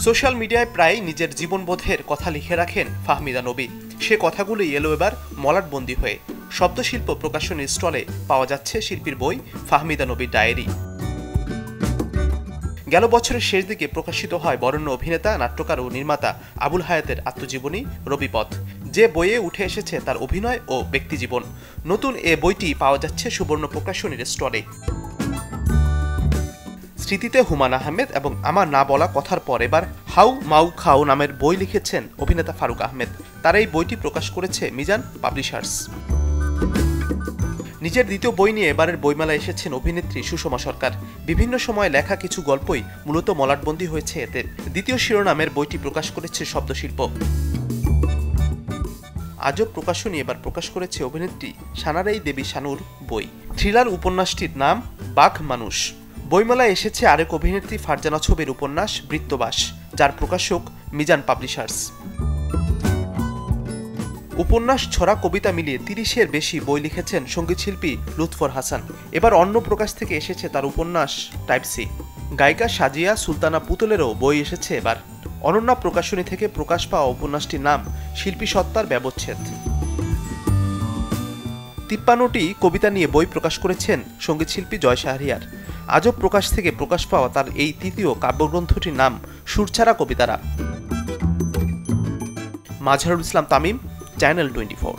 Social মিডিয়ায় প্রায় নিজের জীবনবোধের কথা লিখে রাখেন ফাহমিদা নবী। সে কথাগুলি এলো এবার মলাটবন্দি হয়ে। শব্দশিল্প প্রকাশনী স্টলে পাওয়া যাচ্ছে শিল্পীর বই ফাহমিদা নবীর ডায়েরি। গেল বছরের শেষ দিকে প্রকাশিত হয় বরেণ্য অভিনেতা, নাট্যকার ও নির্মাতা আবুল হায়াতের আত্মজীবনী রবিপথ, যে বইয়ে উঠে এসেছে তার অভিনয় ও ব্যক্তিজীবন। নতুন এ বইটি পাওয়া যাচ্ছে সুবর্ণ প্রকাশনীর স্টলে। স্মৃতিতে হুমায়ূন আহমেদ এবং আমার না বলা কথার পর এবার হাউ মাউ খাও নামের বই লিখেছেন অভিনেতা ফারুক আহমেদ। তার এই বইটি প্রকাশ করেছে মিজান পাবলিশার্স। নিজের দ্বিতীয় বই নিয়ে এবারের বইমেলায় এসেছেন অভিনেত্রী সুষমা সরকার। বিভিন্ন সময় লেখা কিছু গল্পই মূলত মলাটবন্দি হয়েছে এতে। দ্বিতীয় শিরোনামের বইটি প্রকাশ করেছে শব্দশিল্প। আজব প্রকাশনী এবার প্রকাশ করেছে অভিনেত্রী সানারাই দেবী শানুর বই। থ্রিলার উপন্যাসটির নাম বাঘ মানুষ। বইমেলায় এসেছে আরেক অভিনেত্রী ফারজানা ছবির উপন্যাস বৃত্তবাস, যার প্রকাশক মিজান পাবলিশার্স। উপন্যাস, ছড়া, কবিতা মিলিয়ে ৩০-এর বেশি বই লিখেছেন সঙ্গীতশিল্পী লুৎফর হাসান। এবার অন্য প্রকাশ থেকে এসেছে তার উপন্যাস টাইপ সি। গায়িকা সাজিয়া সুলতানা পুতুলেরও বই এসেছে এবার। অনন্যা প্রকাশনী থেকে প্রকাশ পাওয়া উপন্যাসটির নাম শিল্পী সত্তার ব্যবচ্ছেদ। ৫৩টি কবিতা নিয়ে বই প্রকাশ করেছেন সঙ্গীতশিল্পী জয় শাহরিয়ার। আজব প্রকাশ থেকে প্রকাশ পাওয়া তার এই তৃতীয় কাব্যগ্রন্থটির নাম সুরছাড়া কবিতারা। মাজহারুল ইসলাম তামিম, চ্যানেল 24।